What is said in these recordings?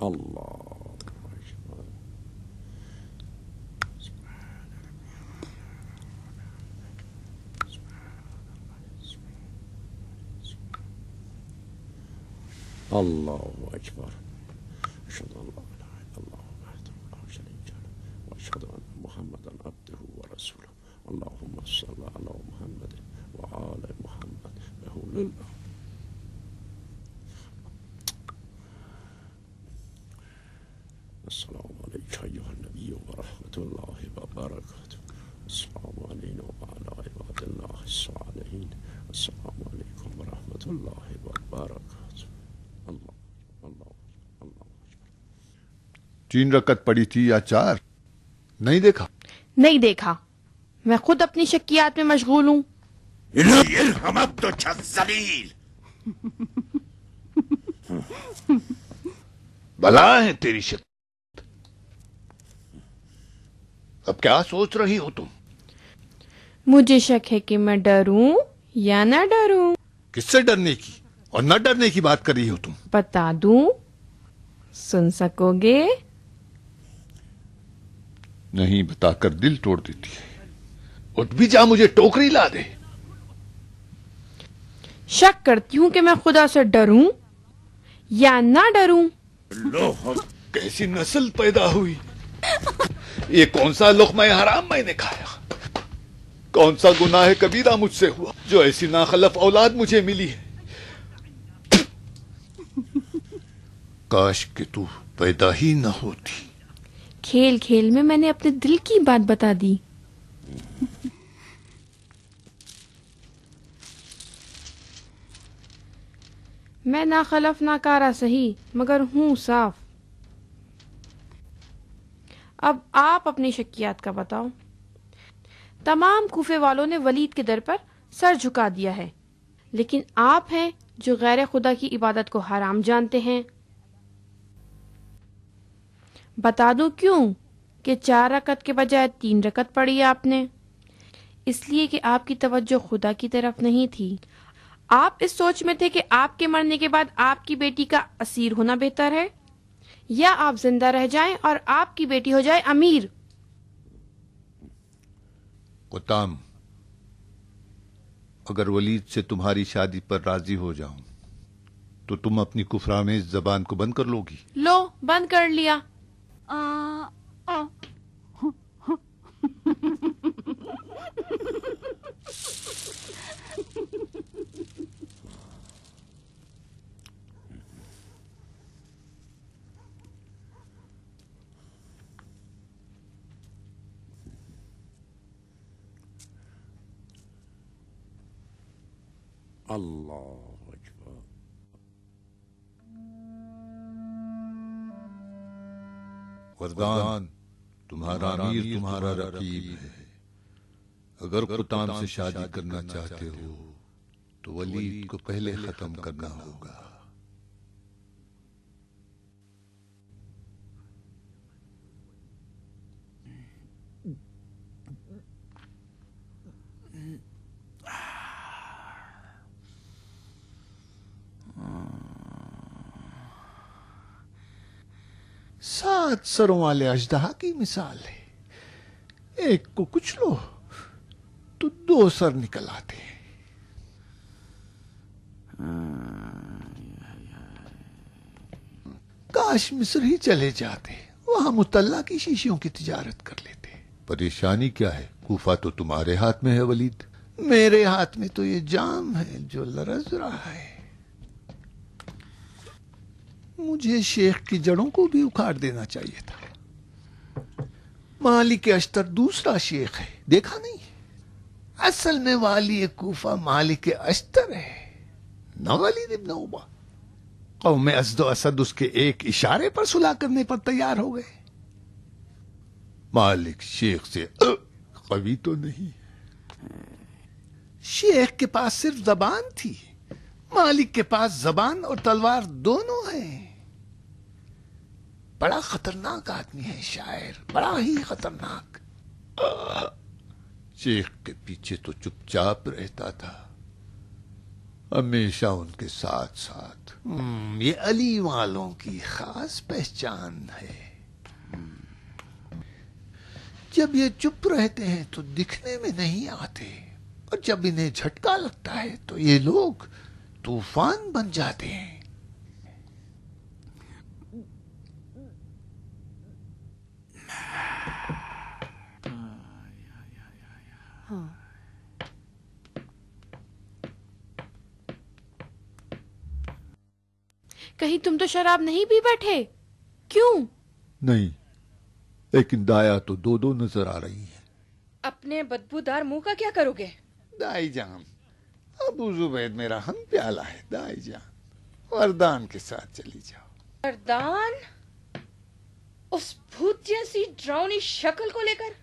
اللہ اکبر اللہ اکبر اشهد ان لا اله الا الله وحده لا شريك له واشهد ان محمدا عبده ورسوله اللهم صل على محمد وعلى محمد وهو لله. السلام عليك أيها النبي ورحمة الله وبركاته. السلام علينا وعلى عباد الله الصالحين. السلام عليكم ورحمة الله وبركاته. اللہ اللہ اللہ. 3 رکعت پڑھی تھی یا 4؟ نہیں دیکھا؟ نہیں دیکھا، میں خود اپنی شکیات میں مشغول ہوں. ارحم عبدك الذلیل. بلا ہے تیری شک. اب کیا سوچ رہی ہو تم؟ مجھے شک ہے کہ میں ڈروں یا نہ ڈروں. کس سے ڈرنے کی اور نہ ڈرنے کی بات کر رہی ہو تم؟ بتا دوں، سن سکو گے؟ نہیں بتا کر دل توڑ دیتی ہے. اٹھ بھی جا، مجھے ٹوکری لا دے. شک کرتی ہوں کہ میں خدا سے ڈروں یا نہ ڈروں. کیسی نسل پیدا ہوئی. یہ کون سا لقمہ حرام میں نے کھایا؟ کون سا گناہ کبیرہ مجھ سے ہوا جو ایسی ناخلف اولاد مجھے ملی ہے؟ کاش کہ تو پیدا ہی نہ ہوتی. کھیل کھیل میں میں نے اپنے دل کی بات بتا دی. میں ناخلف ناکارہ سہی مگر ہوں صاف. اب آپ اپنی شکیات کا بتاؤ. تمام کوفے والوں نے ولید کے در پر سر جھکا دیا ہے، لیکن آپ ہیں جو غیر خدا کی عبادت کو حرام جانتے ہیں. بتا دوں کیوں کہ 4 رکعت کے بجائے 3 رکعت پڑھی آپ نے؟ اس لیے کہ آپ کی توجہ خدا کی طرف نہیں تھی. آپ اس سوچ میں تھے کہ آپ کے مرنے کے بعد آپ کی بیٹی کا اسیر ہونا بہتر ہے، یا آپ زندہ رہ جائیں اور آپ کی بیٹی ہو جائے امیر. قطام، اگر ولید سے تمہاری شادی پر راضی ہو جاؤں تو تم اپنی کفرامیز زبان کو بند کر لو گی؟ لو بند کر لیا. اللہ اکبر. وردان، تمہارا امیر تمہارا رقیب ہے. اگر قطام سے شادی کرنا چاہتے ہو تو ولید کو پہلے ختم کرنا ہوگا. سات سروں والے اژدہا کی مثال ہے. ایک کو کچھ لو تو 2 سر نکل آتے ہیں. کاش مصر ہی چلے جاتے، وہاں مطلع کی شیشیوں کی تجارت کر لیتے. پریشانی کیا ہے؟ کوفہ تو تمہارے ہاتھ میں ہے ولید. میرے ہاتھ میں تو یہ جام ہے جو لرز رہا ہے. مجھے شیخ کی جڑوں کو بھی اکھاڑ دینا چاہیے تھا. مالک اشتر دوسرا شیخ ہے، دیکھا نہیں؟ اصل میں والی کوفہ مالک اشتر ہے، نہ ولید ابن عقبہ. قوم اسد و اسد اس کے ایک اشارے پر صلح کرنے پر تیار ہو گئے. مالک شیخ سے قوی تو نہیں. شیخ کے پاس صرف زبان تھی، مالک کے پاس زبان اور تلوار دونوں ہیں. بڑا خطرناک آدمی ہے شاعر، بڑا ہی خطرناک. شیخ کے پیچھے تو چپ چاپ رہتا تھا، ہمیشہ ان کے ساتھ ساتھ۔ یہ علی والوں کی خاص پہچان ہے۔ جب یہ چپ رہتے ہیں تو دکھنے میں نہیں آتے، اور جب انہیں جھٹکا لگتا ہے تو یہ لوگ طوفان بن جاتے ہیں۔ کہیں تم تو شراب نہیں پی بیٹھے؟ کیوں؟ نہیں، لیکن دایا تو دو دو نظر آ رہی ہیں۔ اپنے بدبودار منہ کا کیا کرو گے؟ دائی جان، ابو زبید میرا ہم پیالہ ہے۔ دائی جان، وردان کے ساتھ چلی جاؤ۔ وردان؟ اس بھوت جیسی ڈراؤنی شکل کو لے کر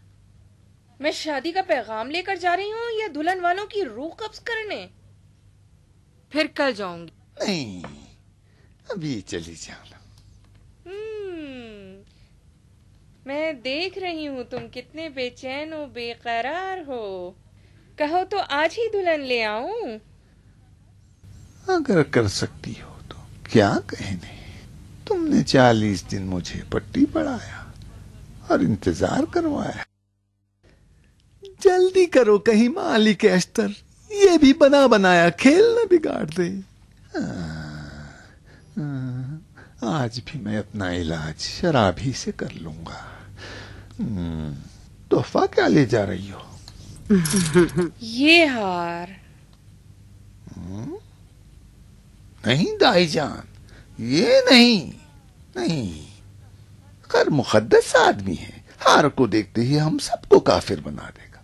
میں شادی کا پیغام لے کر جا رہی ہوں یا دلہن والوں کی روح قبض کرنے؟ پھر کل جاؤں گی۔ نہیں، ابھی چلی جانا۔ میں دیکھ رہی ہوں تم کتنے بے چین و بے قرار ہو۔ کہو تو آج ہی دلہن لے آؤں؟ اگر کر سکتی ہو تو کیا کہنے۔ تم نے 40 دن مجھے پٹی پڑھایا اور انتظار کروایا۔ جلدی کرو، کہیں مالک اشتر یہ بھی بنا بنایا کھیل نہ بگاڑ دے۔ آج بھی میں اپنا علاج شراب ہی سے کر لوں گا۔ تحفہ کیا لے جا رہی ہو؟ یہ ہار۔ نہیں دائی جان، یہ نہیں، خیر مقدس آدمی ہے، ہار کو دیکھتے ہی ہم سب کو کافر بنا دے گا۔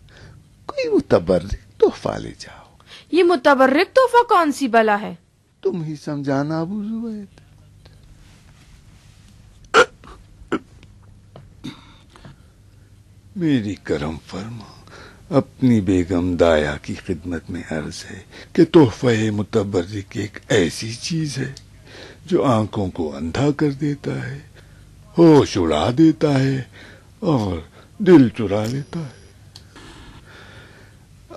کوئی متبرک تحفہ لے جاؤ۔ یہ متبرک تحفہ کون سی بلا ہے؟ تم ہی سمجھانا ابو زبید۔ میری کرم فرما، اپنی بیگم دایا کی خدمت میں عرض ہے کہ تحفہ متبرک ایک ایسی چیز ہے جو آنکھوں کو اندھا کر دیتا ہے، ہوش اڑا دیتا ہے اور دل چرا لیتا ہے۔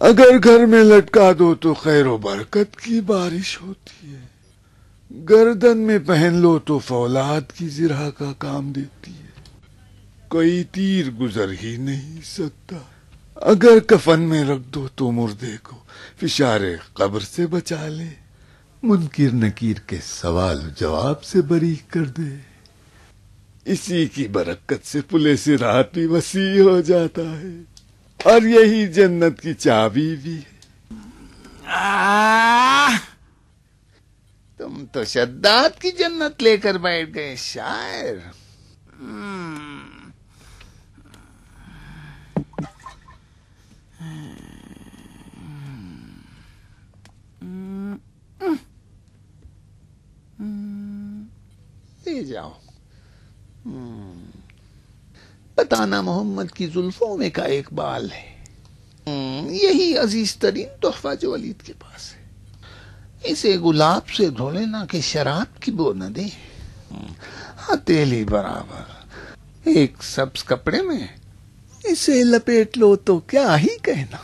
اگر گھر میں لٹکا دو تو خیر و برکت کی بارش ہوتی ہے، گردن میں پہن لو تو فولاد کی زرہ کا کام دیتی ہے، کوئی تیر گزر ہی نہیں سکتا۔ اگر کفن میں رکھ دو تو مردے کو فشار قبر سے بچا لے، منکر نکیر کے سوال و جواب سے بری کر دے۔ اسی کی برکت سے پلے صراط بھی وسیع ہو جاتا ہے، اور یہی جنت کی چابی بھی ہے۔ تم تو شداد کی جنت لے کر بیٹھ گئے شاعر۔ لے جاؤ۔ بتانا محمد کی زلفوں میں کا ایک بال ہے، یہی عزیز ترین تحفہ جو ولید کے پاس ہے۔ اسے گلاب سے دھو لینا کہ شراب کی بو نہ دے، ہتھیلی برابر ایک سبز کپڑے میں اسے لپیٹ لو تو کیا ہی کہنا